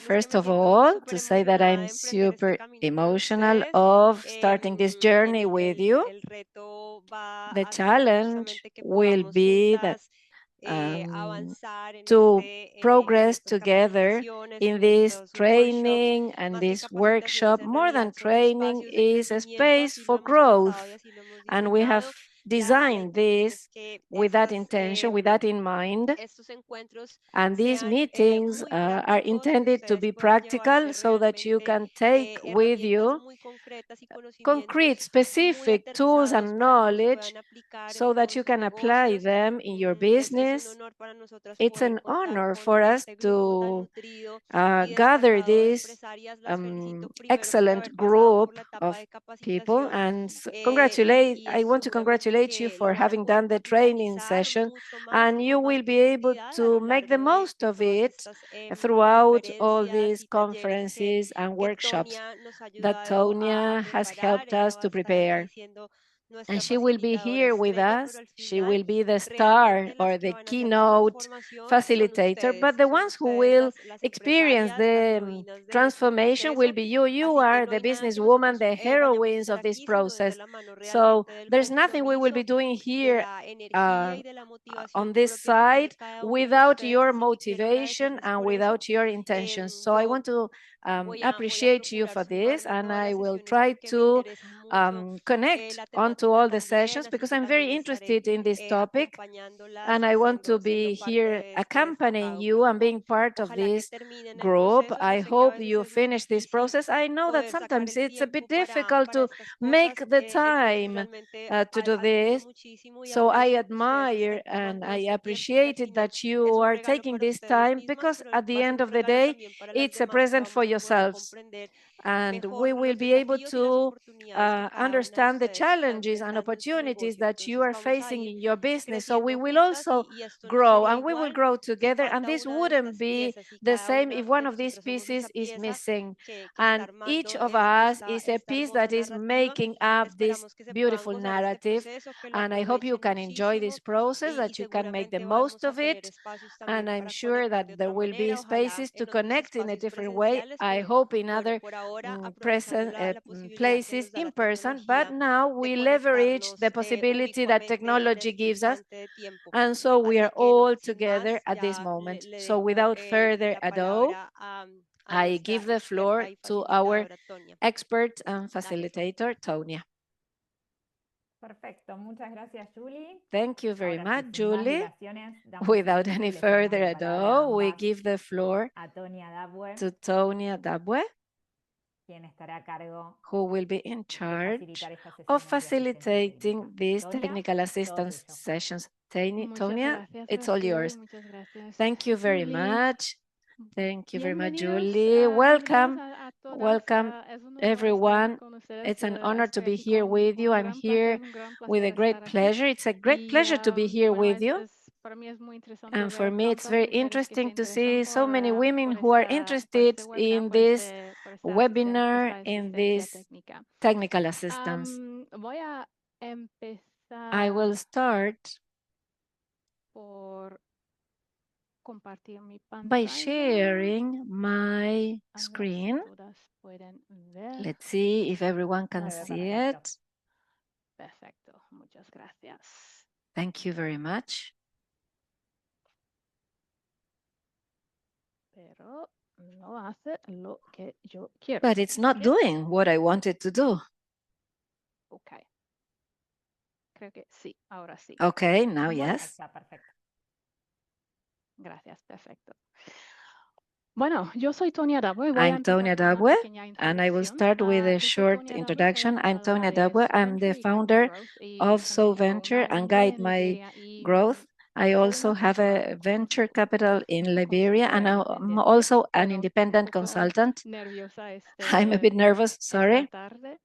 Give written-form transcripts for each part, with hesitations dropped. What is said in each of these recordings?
First of all, to say that I'm super emotional of starting this journey with you. The challenge will be that to progress together in this training and this workshop. More than training is a space for growth, and we have designed this with that intention, with that in mind. And these meetings are intended to be practical so that you can take with you concrete, specific tools and knowledge so that you can apply them in your business. It's an honor for us to gather this excellent group of people, and I want to congratulate you for having done the training session, and you will be able to make the most of it throughout all these conferences and workshops that Tonia has helped us to prepare. And she will be here with us. She will be the star or the keynote facilitator, but the ones who will experience the transformation will be you. You are the businesswoman, the heroines of this process. So there's nothing we will be doing here on this side without your motivation and without your intentions. So I want to appreciate you for this, and I will try to connect onto all the sessions because I'm very interested in this topic, and I want to be here accompanying you and being part of this group. I hope you finish this process. I know that sometimes it's a bit difficult to make the time to do this. So I admire and I appreciate it that you are taking this time, because at the end of the day, it's a present for yourselves. And we will be able to understand the challenges and opportunities that you are facing in your business. So we will also grow, and we will grow together. And this wouldn't be the same if one of these pieces is missing. And each of us is a piece that is making up this beautiful narrative. And I hope you can enjoy this process, that you can make the most of it. And I'm sure that there will be spaces to connect in a different way. I hope in other present places in person, but now we leverage the possibility that technology gives us, and so we are all together at this moment. So without further ado, I give the floor to our expert and facilitator, Tonia. Perfecto, muchas gracias, Julie. Thank you very Ahora sí, much, sin más Julie. dilaciones, damos Without inicio y any le cedemos further la palabra ado, we ambas give the floor a Tonia Dabue, to Tonia Dabwe, quien estará a cargo who will be in de charge facilitar esta sesión of de asistencia facilitating técnica. these Tonia, technical todo assistance tuyo. sessions. Muchas Tonia, gracias, it's all Julie. yours. Muchas gracias, Thank you very Julie. much. Thank you very much, Bienvenidos, Julie. bienvenidos Welcome. a todas. Welcome, Es un honor estar everyone. con ustedes. It's an honor to be Estoy aquí here with con you. un I'm gran here placer, un gran with a placer great estar aquí. pleasure. It's a great pleasure to be here Bueno, with you. para mí es muy interesante And ver for me, it's tantas very mujeres que se interesting to interesan see so many women por who are por interested este webinar, in this webinar, esta in asistencia this técnica. technical assistance. Voy a I will empezar start por compartir mi by pantalla. sharing my A ver si screen. todas pueden ver. Let's see if everyone can Muy bien, see perfecto. it. Perfecto, muchas gracias. Thank you very much. Pero no hace lo que yo quiero. But it's not doing what I wanted to do. Ok. Creo que sí, ahora sí. Okay, now Ahí yes. está, perfecto. Gracias, perfecto. Bueno, yo soy Tonia Dabue. I'm Tonia Dabwe, and I will start with a short introduction. I'm Tonia Dabwe. I'm the founder of So Venture and Guide My Growth. I also have a venture capital in Liberia, and I'm also an independent consultant. Nerviosa I'm a bit nervous, sorry. Esta tarde.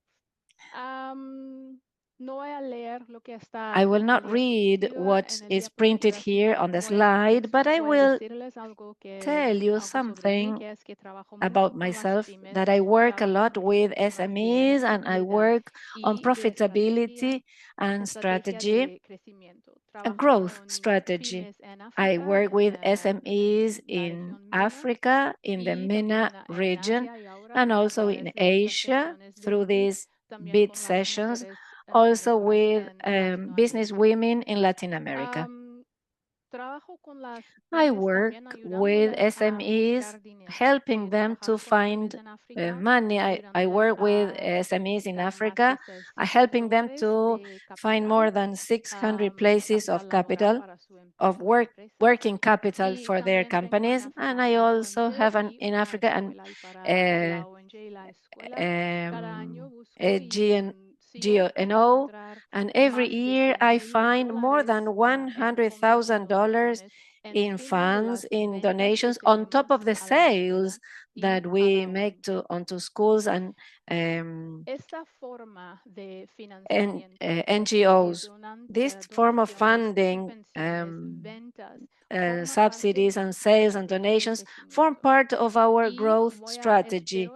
I will not read what is printed here on the slide, but I will tell you something about myself, that I work a lot with SMEs and I work on profitability and strategy, a growth strategy. I work with SMEs in Africa, in the MENA region, and also in Asia through these bid sessions, also with business women in Latin America. I work with SMEs, helping them to find money. I work with SMEs in Africa, helping them to find more than 600 places of capital, of working capital for their companies. And I also have in Africa a GNO, and every year I find more than $100,000 in funds, in donations, on top of the sales that we make onto schools and NGOs. This form of funding, subsidies and sales and donations, form part of our growth strategy.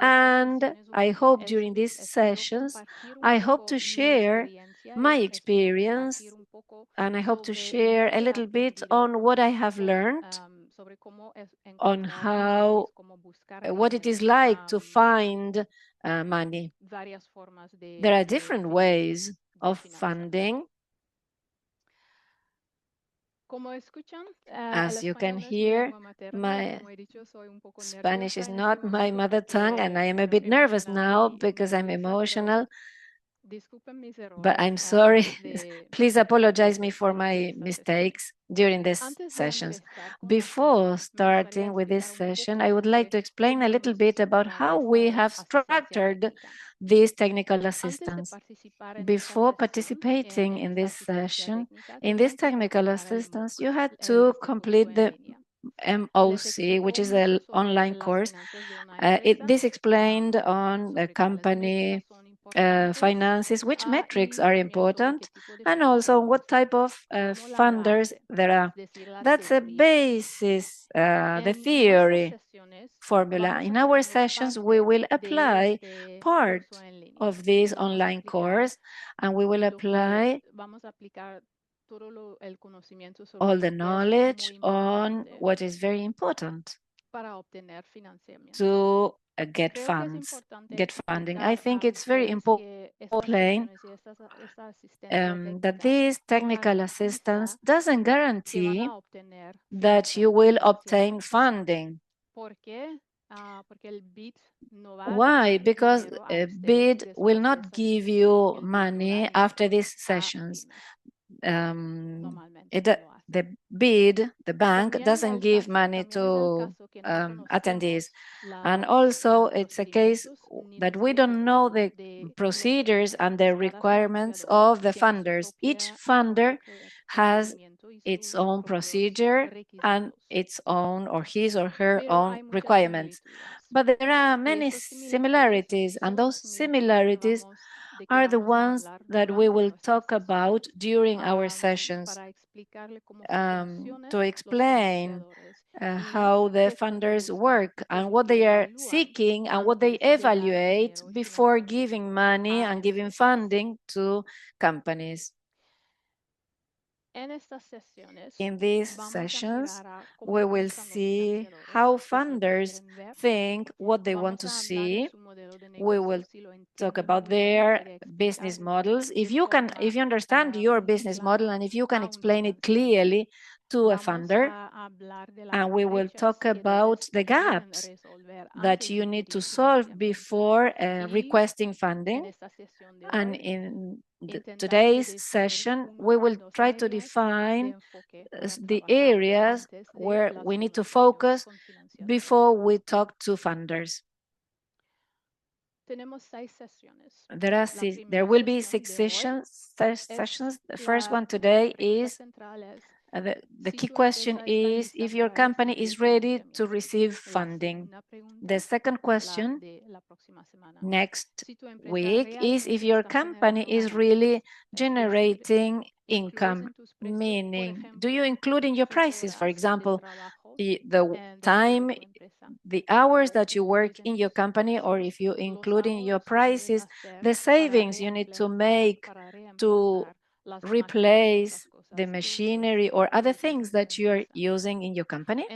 And I hope during these sessions, I hope to share my experience, and I hope to share a little bit on what I have learned, on what it is like to find money. There are different ways of funding. As you can hear, my Spanish is not my mother tongue, and I am a bit nervous now because I'm emotional. But I'm sorry. Please apologize me for my mistakes during these sessions. Before starting with this session, I would like to explain a little bit about how we have structured this technical assistance. Before participating in this session, in this technical assistance, you had to complete the MOC, which is an online course. This explained on the company finances, which metrics are important, and also what type of funders there are. That's a basis, the theory formula. In our sessions, we will apply part of this online course, and we will apply all the knowledge on what is very important to get funding. I think it's very important to explain that this technical assistance doesn't guarantee that you will obtain funding. Why? Because a bid will not give you money after these sessions. The bid, the bank doesn't give money to attendees. And also it's a case that we don't know the procedures and the requirements of the funders. Each funder has its own procedure and its own, or his or her own, requirements. But there are many similarities, and those similarities are the ones that we will talk about during our sessions, to explain how the funders work and what they are seeking and what they evaluate before giving money and giving funding to companies. In these sessions, we will see how funders think, what they want to see. We will talk about their business models. If you understand your business model and if you can explain it clearly to a funder, and we will talk about the gaps that you need to solve before requesting funding. And in today's session, we will try to define the areas where we need to focus before we talk to funders. There will be 6 sessions. The first one today is The key question is if your company is ready to receive funding. The second question next week is if your company is really generating income, meaning do you include in your prices, for example, the time, the hours that you work in your company, or if you include in your prices the savings you need to make to replace the machinery or other things that you are using in your company.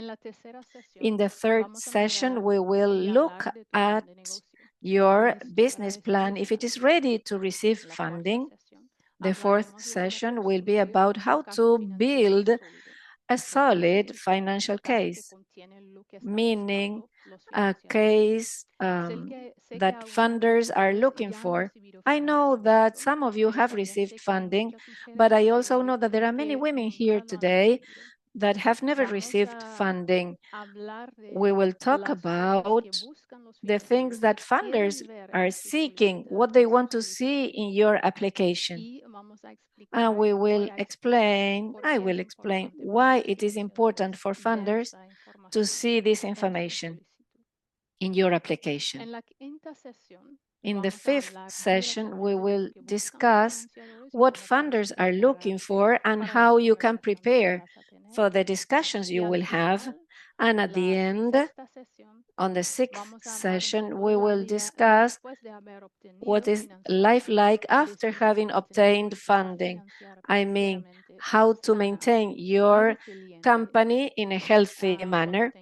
In the third session, we will look at your business plan if it is ready to receive funding. The fourth session will be about how to build a solid financial case, meaning a case that funders are looking for. I know that some of you have received funding, but I also know that there are many women here today that have never received funding. We will talk about the things that funders are seeking, what they want to see in your application. And I will explain why it is important for funders to see this information in your application. In the fifth session, we will discuss what funders are looking for and how you can prepare for the discussions you will have. And at the end, on the sixth session, we will discuss what is life like after having obtained funding. I mean, how to maintain your company in a healthy manner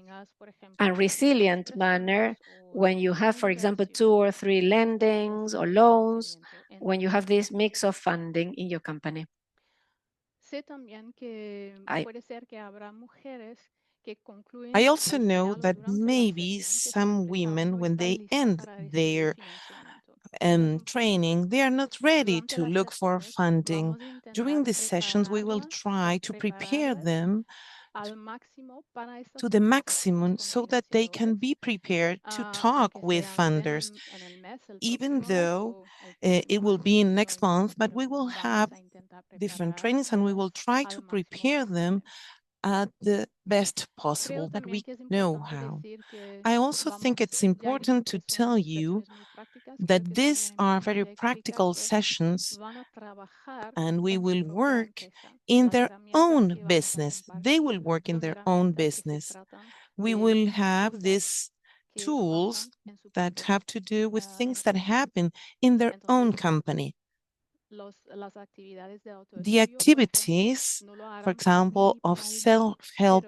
and resilient manner when you have, for example, 2 or 3 lendings or loans, when you have this mix of funding in your company. I also know that maybe some women, when they end their training, they are not ready to look for funding. During these sessions, we will try to prepare them to the maximum so that they can be prepared to talk with funders, even though it will be in next month, but we will have different trainings and we will try to prepare them at the best possible that we know how. I also think it's important to tell you that these are very practical sessions and we will work in their own business. They will work in their own business. We will have these tools that have to do with things that happen in their own company. The activities, for example, of self-help,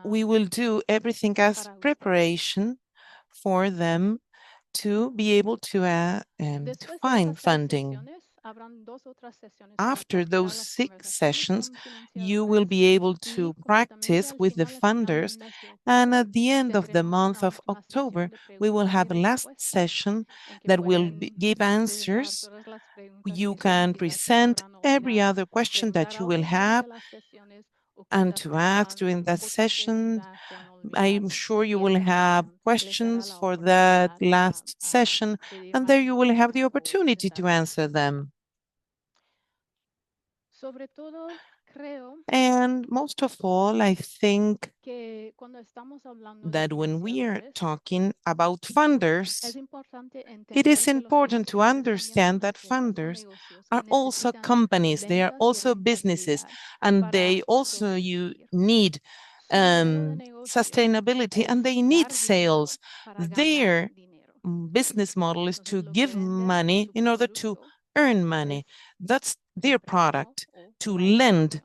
we will do everything as preparation for them to be able to find funding. After those 6 sessions, you will be able to practice with the funders, and at the end of the month of October, we will have a last session that will give answers. You can present every other question that you will have and to ask during that session. I'm sure you will have questions for that last session, and there you will have the opportunity to answer them. And most of all, I think that when we are talking about funders, it is important to understand that funders are also companies, they are also businesses, and they also need sustainability and they need sales. Their business model is to give money in order to earn money. That's their product, to lend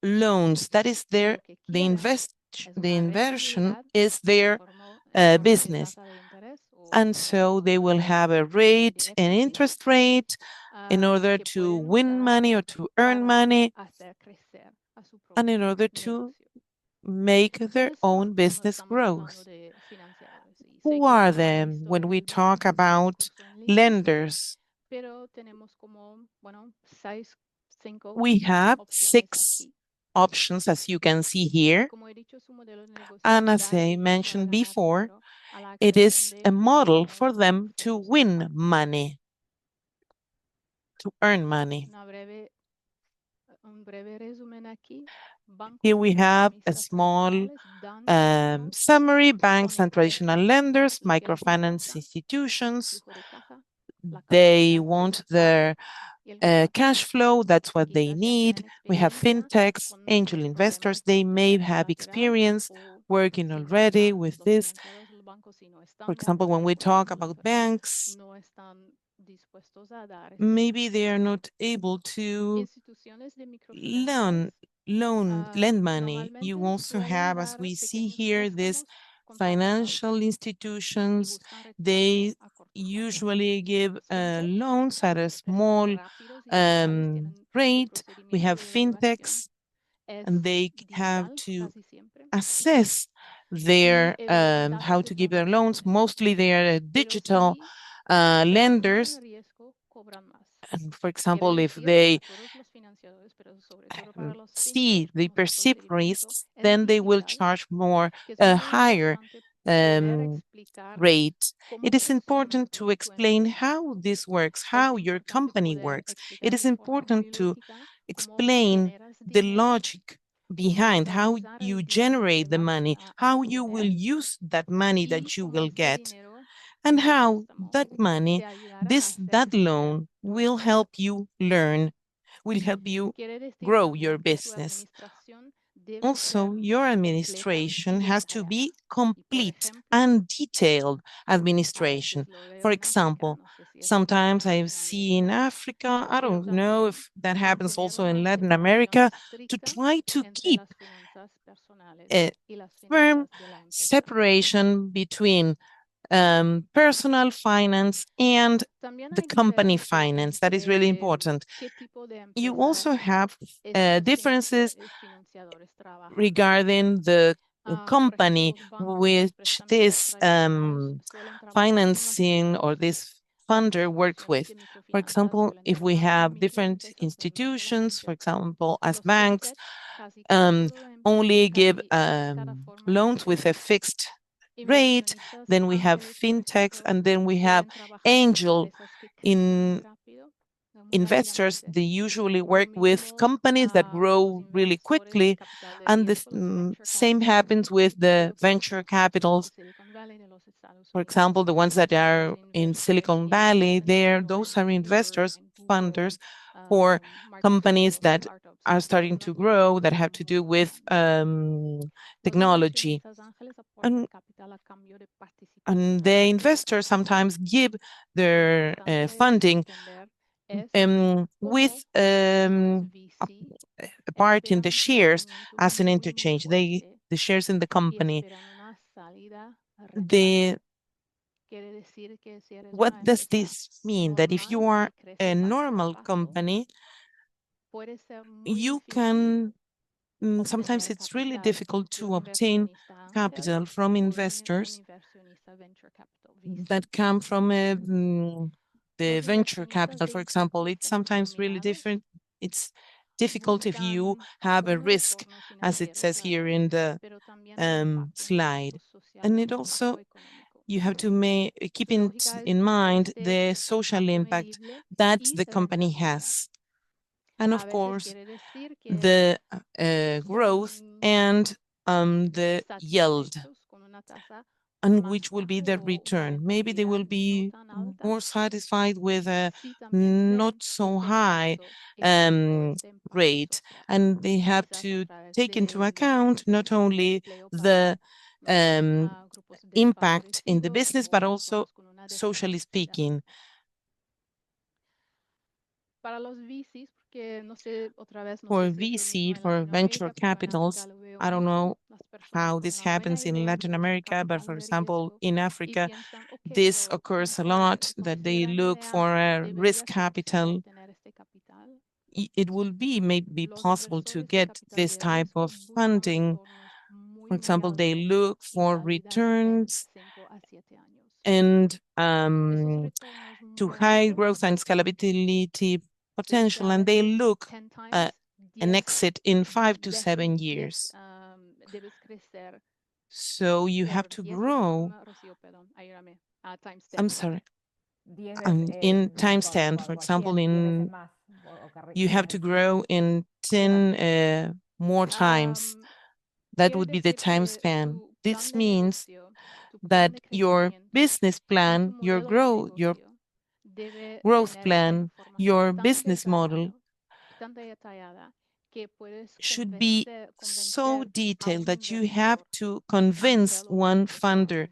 loans. That is the inversion is their business. And so they will have an interest rate in order to win money or to earn money and in order to make their own business growth. Who are them when we talk about lenders? We have 6 options, as you can see here. And as I mentioned before, it is a model for them to win money, to earn money. Here we have a small summary: banks and traditional lenders, microfinance institutions. They want their cash flow, that's what they need. We have fintechs, angel investors. They may have experience working already with this. For example, when we talk about banks, maybe they are not able to lend money. You also have, as we see here, these financial institutions. They usually give loans at a small rate. We have fintechs, and they have to assess their how to give their loans. Mostly they are digital lenders. And for example, if they see, they perceive risks, then they will charge more, higher rate. It is important to explain how this works, how your company works. It is important to explain the logic behind how you generate the money, how you will use that money that you will get, and how that money, that loan will help you learn, will help you grow your business. Also, your administration has to be complete and detailed administration. For example, sometimes I've seen Africa, I don't know if that happens also in Latin America, to try to keep a firm separation between personal finance and the company finance. That is really important. You also have differences regarding the company which this financing or this funder works with. For example, if we have different institutions, for example, as banks, only give loans with a fixed rate, then we have fintechs, and then we have angel investors. They usually work with companies that grow really quickly, and the same happens with the venture capitals. For example, the ones that are in Silicon Valley, those are investors, funders for companies that are starting to grow, that have to do with technology. And the investors sometimes give their funding with a part in the shares as an interchange. The shares in the company. What does this mean? That if you are a normal company, you can sometimes it's really difficult to obtain capital from investors that come from the venture capital, for example. It's sometimes really different. It's difficult if you have a risk, as it says here in the slide. And it also, you have to keep in mind the social impact that the company has. And of course, the growth and the yield, and which will be the return. Maybe they will be more satisfied with a not so high rate, and they have to take into account not only the impact in the business, but also socially speaking. For VC, for venture capitals, I don't know how this happens in Latin America, but for example, in Africa, this occurs a lot, that they look for a risk capital. It will be maybe possible to get this type of funding. For example, they look for returns and to high growth and scalability potential, and they look at an exit in 5 to 7 years. So you have to grow. I'm sorry. In time stand, for example, you have to grow in 10 more times. That would be the time span. This means that your business plan, your growth plan, your business model should be so detailed that you have to convince one funder,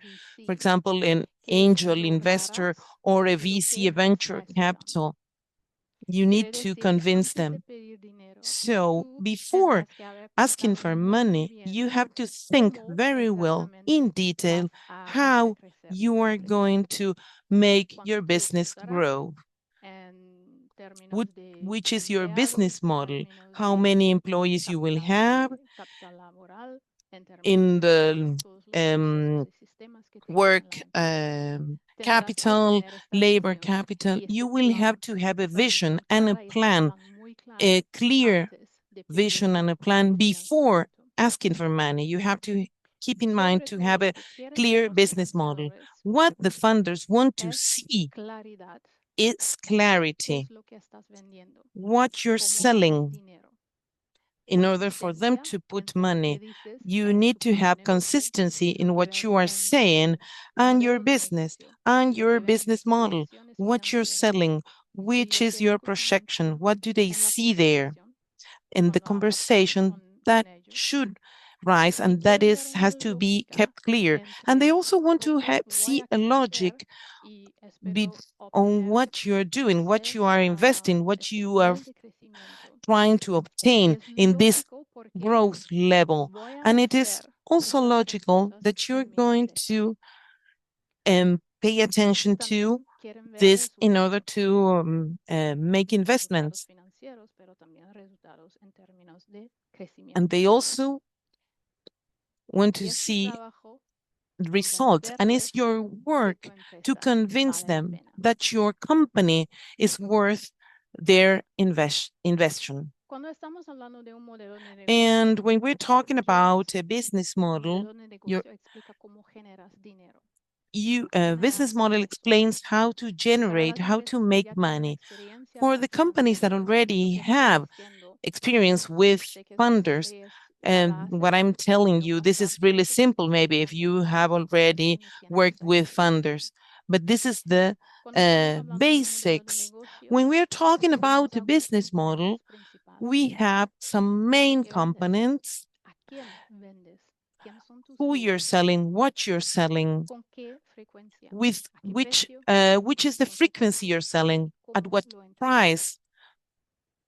for example, an angel investor or a VC, a venture capital. You need to convince them. So before asking for money, you have to think very well in detail how you are going to make your business grow. Which is your business model? How many employees you will have in the work capital, labor capital. You will have to have a vision and a plan, a clear vision and a plan before asking for money. You have to keep in mind to have a clear business model. What the funders want to see is clarity. What you're selling. In order for them to put money, you need to have consistency in what you are saying and your business model, what you're selling, which is your projection, what do they see there in the conversation that should rise, and that has to be kept clear. And they also want to see a logic on what you're doing, what you are investing, what you are trying to obtain in this growth level. And it is also logical that you're going to pay attention to this in order to make investments. And they also want to see results, and it's your work to convince them that your company is worth their investment. And when we're talking about a business model, your business model explains how to generate, how to make money. For the companies that already have experience with funders, and what I'm telling you, this is really simple, maybe if you have already worked with funders, but this is the basics. When we're talking about a business model, we have some main components: who you're selling, what you're selling, with which is the frequency you're selling, at what price,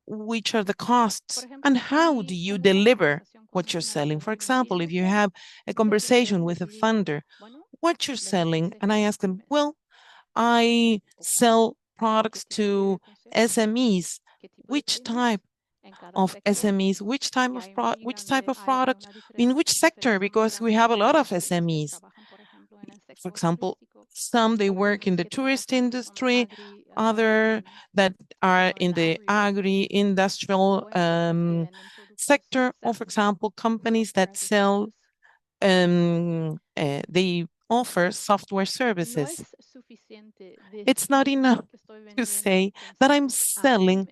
which are the costs, and how do you deliver what you're selling. For example, if you have a conversation with a funder, what you're selling, and I ask them, well, I sell products to SMEs. Which type of SMEs? Which type of product? In which sector? Because we have a lot of SMEs. For example, some they work in the tourist industry, other that are in the agri-industrial sector, or for example, companies that sell, they offer software services. It's not enough to say that I'm selling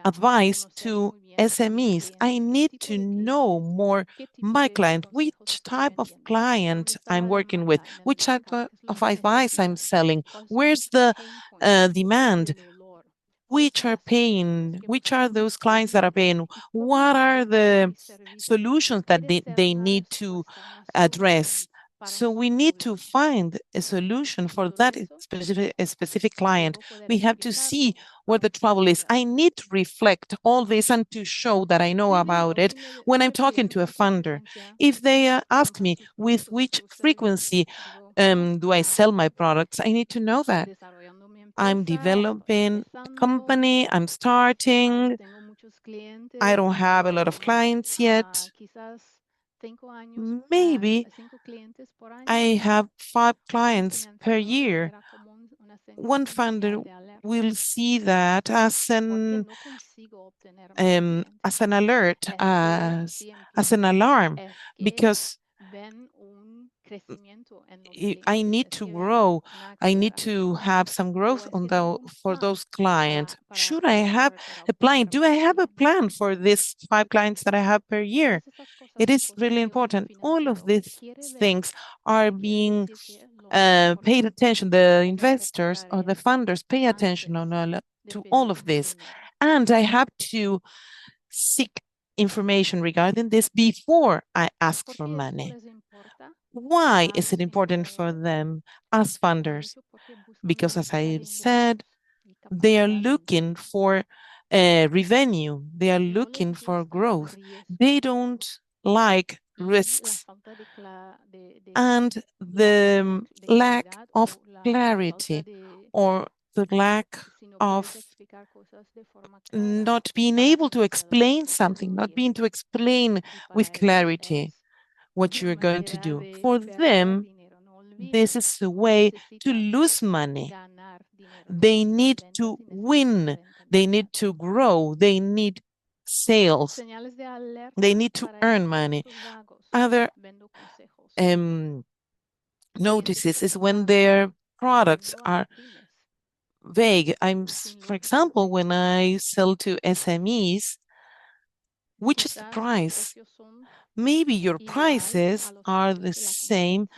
advice to SMEs. I need to know more my client, which type of client I'm working with, which type of advice I'm selling, where's the demand, which are paying, which are those clients that are paying, what are the solutions that they need to address. So we need to find a solution for that specific client. We have to see where the trouble is. I need to reflect all this and to show that I know about it when I'm talking to a funder. If they ask me with which frequency do I sell my products, I need to know that. I'm developing a company, I'm starting, I don't have a lot of clients yet. Maybe I have 5 clients per year. One funder will see that as an alert, as an alarm, because I need to grow. I need to have some growth for those clients. Should I have a plan? Do I have a plan for these 5 clients that I have per year? It is really important. All of these things are being paid attention. The investors or the funders pay attention to all of this. And I have to seek information regarding this before I ask for money. Why is it important for them as funders? Because, as I said, they are looking for revenue, they are looking for growth. They don't like risks and the lack of clarity or the lack of not being able to explain something, not being to explain with clarity what you're going to do. For them, this is a way to lose money. They need to win. They need to grow. They need sales. They need to earn money. Other notices is when their products are vague. For example, when I sell to SMEs, which is the price? Maybe your prices are the same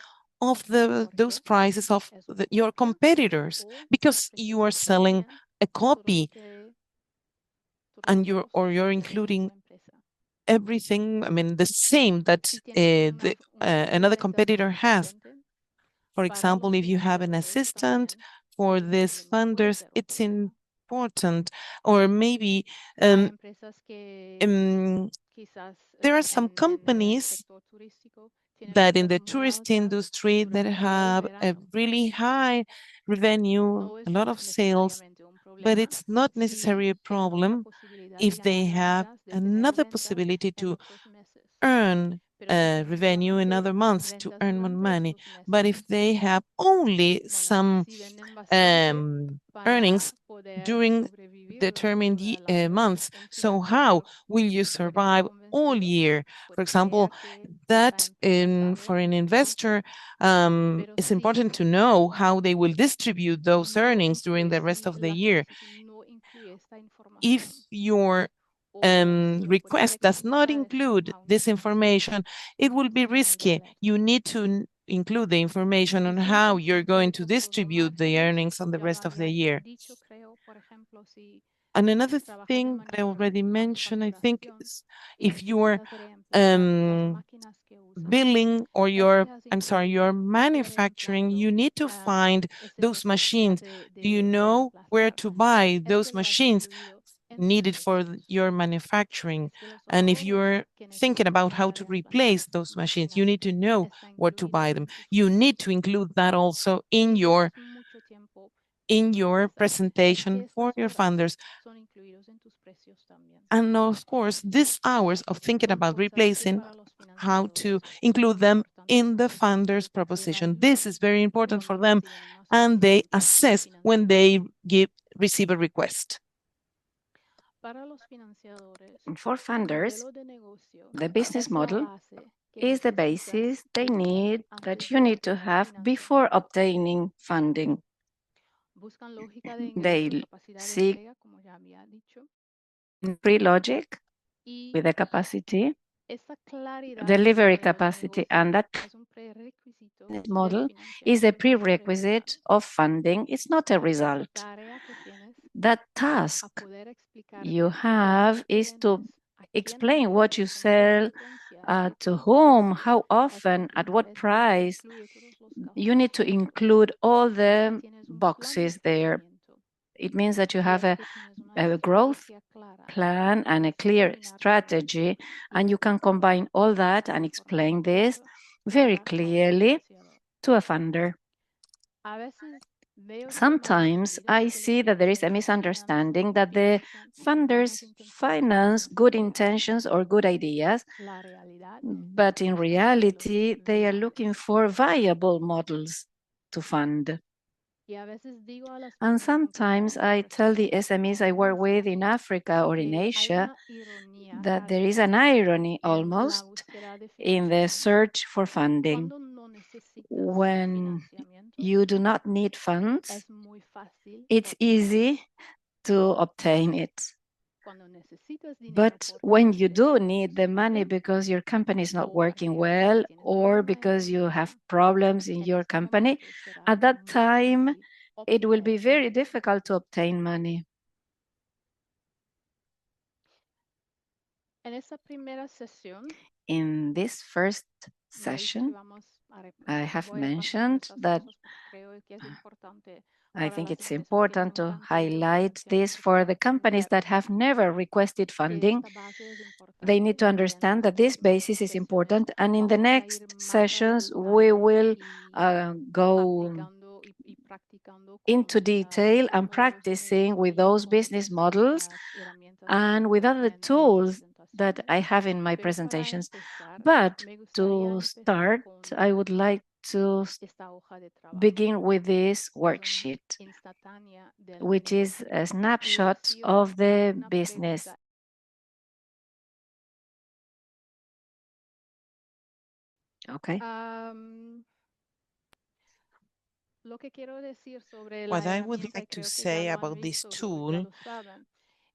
of those prices of your competitors because you are selling a copy and you're including everything, I mean, the same that another competitor has. For example, if you have an assistant for these funders, it's important. Or maybe there are some companies that in the tourist industry that have a really high revenue, a lot of sales, but it's not necessarily a problem if they have another possibility to earn revenue in other months to earn more money. But if they have only some earnings during determined months, so how will you survive all year? For example, that for an investor, it's important to know how they will distribute those earnings during the rest of the year. If your request does not include this information, it will be risky. You need to include the information on how you're going to distribute the earnings on the rest of the year. And another thing that I already mentioned, I think, is if you're billing or your manufacturing, you need to find those machines. Do you know where to buy those machines needed for your manufacturing? And if you're thinking about how to replace those machines, you need to know where to buy them. You need to include that also in your presentation for your funders. And of course, these hours of thinking about replacing, how to include them in the funders proposition. This is very important for them, and they assess when they receive a request. For funders, the business model is the basis they need, that you need to have before obtaining funding. They seek free logic with the capacity, delivery capacity, and that model is a prerequisite of funding. It's not a result. That task you have is to explain what you sell, to whom, how often, at what price. You need to include all the boxes there. It means that you have a growth plan and a clear strategy, and you can combine all that and explain this very clearly to a funder. Sometimes I see that there is a misunderstanding that the funders finance good intentions or good ideas, but in reality, they are looking for viable models to fund. And sometimes I tell the SMEs I work with in Africa or in Asia that there is an irony almost in the search for funding. when you do not need funds, it's easy to obtain it. But when you do need the money because your company is not working well or because you have problems in your company, at that time, it will be very difficult to obtain money. In this first session, I have mentioned that I think it's important to highlight this for the companies that have never requested funding. They need to understand that this basis is important, and in the next sessions, we will go into detail and practicing with those business models and with other tools that I have in my presentations. But to start, I would like to begin with this worksheet, which is a snapshot of the business. Okay. What I would like to say about this tool,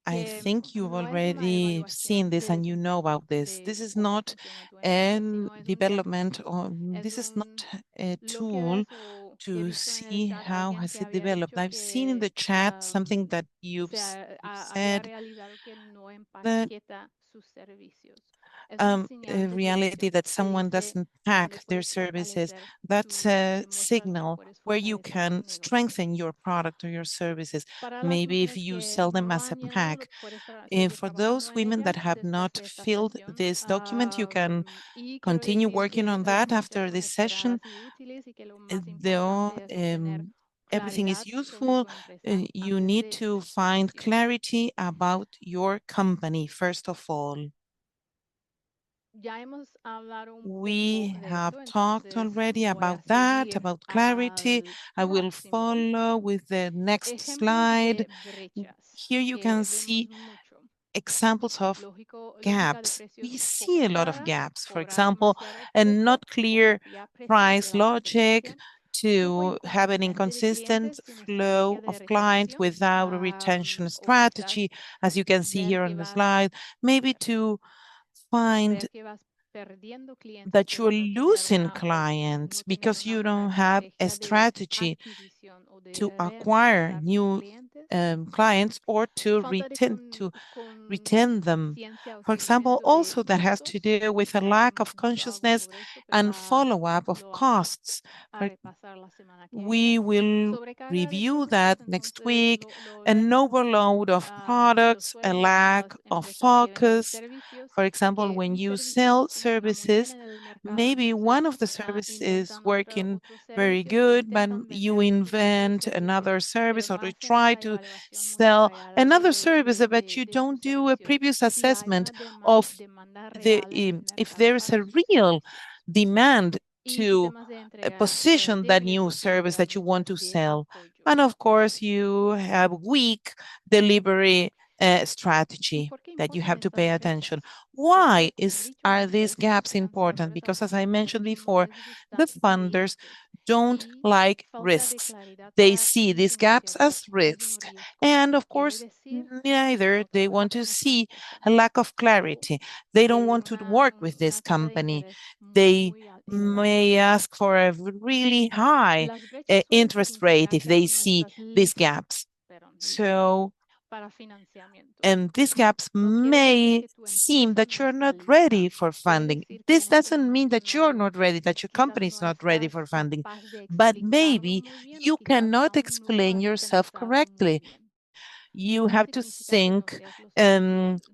I think you've already seen this and you know about this. This is not a development, or this is not a tool to see how has it developed. I've seen in the chat something that you've said, that a reality that someone doesn't pack their services. That's a signal where you can strengthen your product or your services. Maybe if you sell them as a pack. For those women that have not filled this document, you can continue working on that after this session. Though everything is useful, you need to find clarity about your company, first of all. We have talked already about that, about clarity. I will follow with the next slide. Here you can see examples of gaps. We see a lot of gaps. For example, a not clear price logic, to have an inconsistent flow of clients without a retention strategy, as you can see here on the slide, maybe to find that you're losing clients because you don't have a strategy to acquire new clients or to retain them. For example, also that has to do with a lack of consciousness and follow-up of costs. We will review that next week. An overload of products, a lack of focus. For example, when you sell services, maybe one of the services is working very good, but you invent another service or you try to sell another service, but you don't do a previous assessment of if there is a real demand to position that new service that you want to sell. And of course, you have weak delivery strategy that you have to pay attention. Why are these gaps important? Because as I mentioned before, the funders don't like risks. They see these gaps as risks. And of course, neither they want to see a lack of clarity. They don't want to work with this company. They may ask for a really high interest rate if they see these gaps. So, and these gaps may seem that you're not ready for funding. This doesn't mean that you're not ready, that your company is not ready for funding, but maybe you cannot explain yourself correctly. You have to think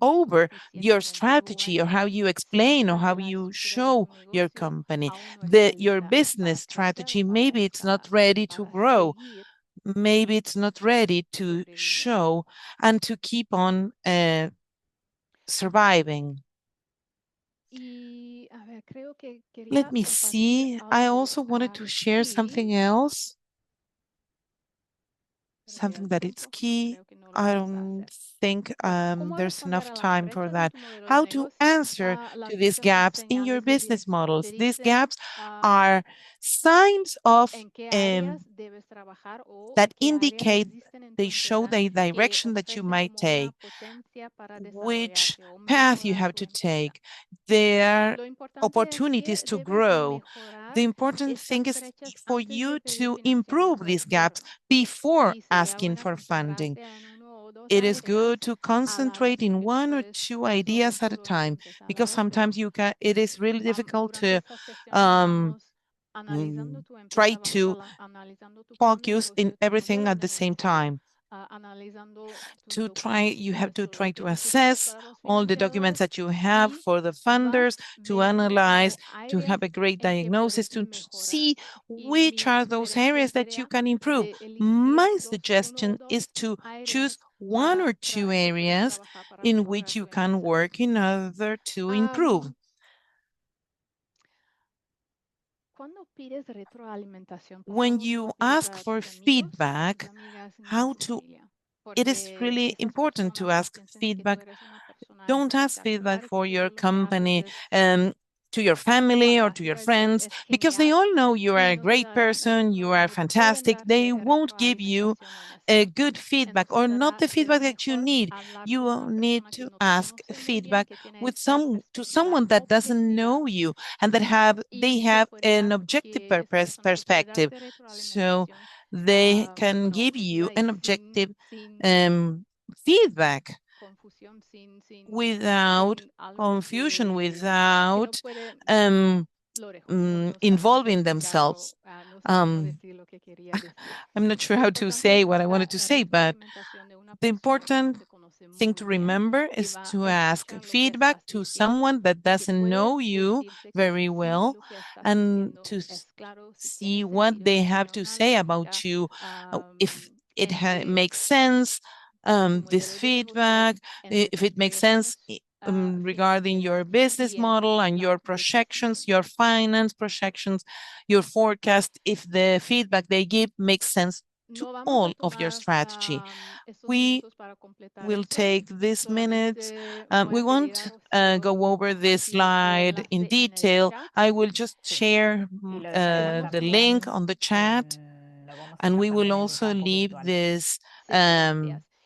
over your strategy or how you explain or how you show your company. Your business strategy, maybe it's not ready to grow. Maybe it's not ready to show and to keep on surviving. Let me see. I also wanted to share something else. Something that is key. I don't think there's enough time for that. How to answer to these gaps in your business models. These gaps are signs of that indicate, they show the direction that you might take, which path you have to take. There are opportunities to grow. The important thing is for you to improve these gaps before asking for funding. It is good to concentrate in one or two ideas at a time, because sometimes it is really difficult to try to focus in everything at the same time. You have to try to assess all the documents that you have for the funders, to analyze, to have a great diagnosis, to see which are those areas that you can improve. My suggestion is to choose one or two areas in which you can work in order to improve. When you ask for feedback, it is really important to ask feedback. Don't ask feedback for your company, to your family or to your friends, because they all know you are a great person, you are fantastic. They won't give you a good feedback, or not the feedback that you need. You will need to ask feedback to someone that doesn't know you, and they have an objective perspective. So they can give you an objective feedback without confusion, without involving themselves. I'm not sure how to say what I wanted to say, but the important thing to remember is to ask feedback to someone that doesn't know you very well, and to see what they have to say about you, if it makes sense, this feedback, if it makes sense regarding your business model and your projections, your finance projections, your forecast, if the feedback they give makes sense to all of your strategy. We will take this minute. We won't go over this slide in detail. I will just share the link on the chat, and we will also leave this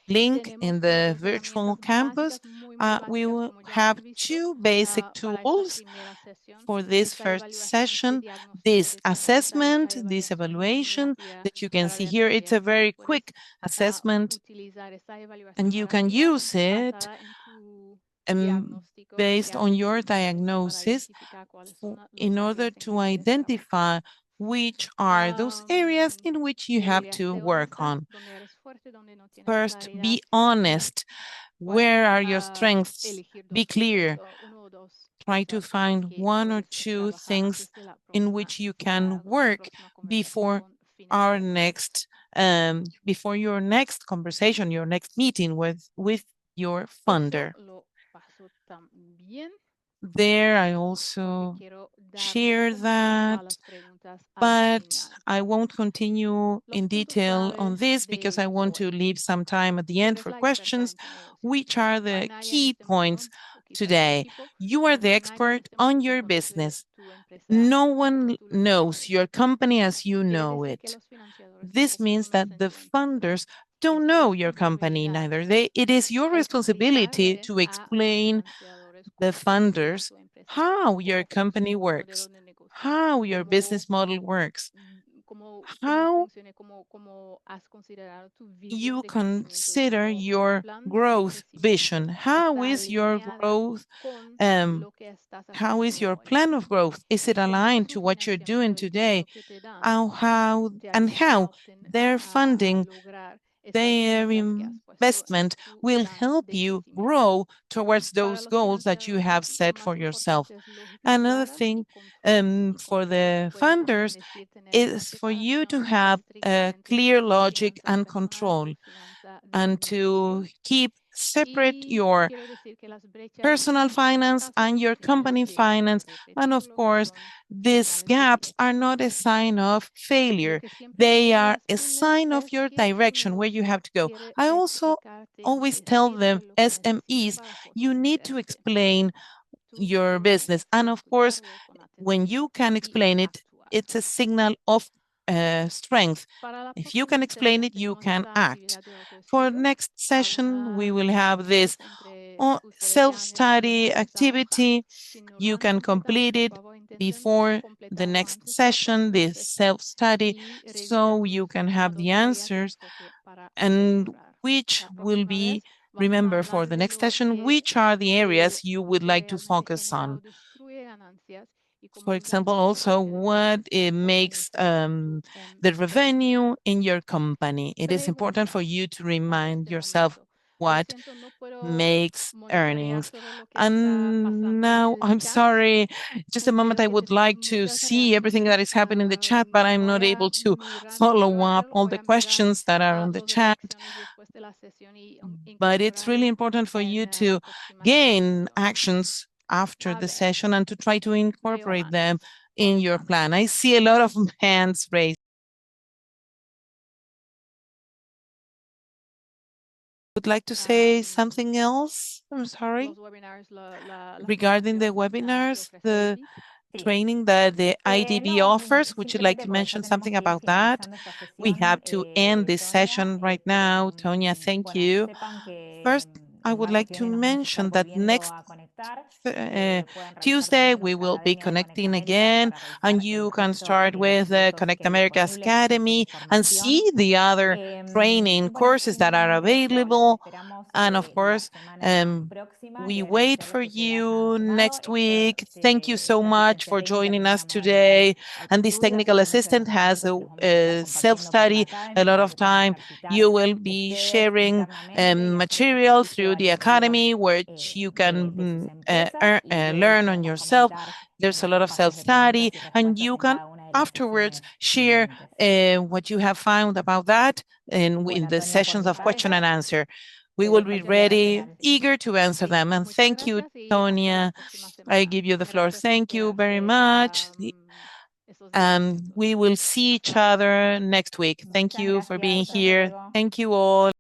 link in the virtual campus. We will have two basic tools for this first session: this assessment, this evaluation that you can see here. It's a very quick assessment, and you can use it based on your diagnosis in order to identify which are those areas in which you have to work on. First, be honest. Where are your strengths? Be clear. Try to find one or two things in which you can work before before your next conversation, your next meeting with your funder. There, I also share that, but I won't continue in detail on this because I want to leave some time at the end for questions. Which are the key points today? You are the expert on your business. No one knows your company as you know it. This means that the funders don't know your company neither. It is your responsibility to explain the funders how your company works, how your business model works, how you consider your growth vision. How is your growth? How is your plan of growth? Is it aligned to what you're doing today? How their funding, their investment will help you grow towards those goals that you have set for yourself. Another thing for the funders is for you to have a clear logic and control, and to keep separate your personal finance and your company finance. And of course, these gaps are not a sign of failure. They are a sign of your direction, where you have to go. I also always tell the SMEs, you need to explain your business. And of course, when you can explain it, it's a signal of strength. If you can explain it, you can act. For next session, we will have this self-study activity. You can complete it before the next session, this self-study, so you can have the answers, and which will be, remember for the next session, which are the areas you would like to focus on. For example, also what it makes the revenue in your company. It is important for you to remind yourself what makes earnings. And now, I'm sorry, just a moment, I would like to see everything that is happening in the chat, but I'm not able to follow up all the questions that are on the chat. But it's really important for you to gain actions after the session and to try to incorporate them in your plan. I see a lot of hands raised. Would like to say something else? I'm sorry. Regarding the webinars, the training that the IDB offers, would you like to mention something about that? We have to end this session right now. Tonya, thank you. First, I would like to mention that next Tuesday, we will be connecting again, and you can start with the ConnectAmericas Academy and see the other training courses that are available. And of course, we wait for you next week. Thank you so much for joining us today. And this technical assistant has a self-study a lot of time. You will be sharing material through the academy, which you can learn on yourself. There's a lot of self-study, and you can afterwards share what you have found about that in the sessions of question and answer. We will be ready, eager to answer them. And thank you, Tonya. I give you the floor. Thank you very much. And we will see each other next week. Thank you for being here. Thank you all.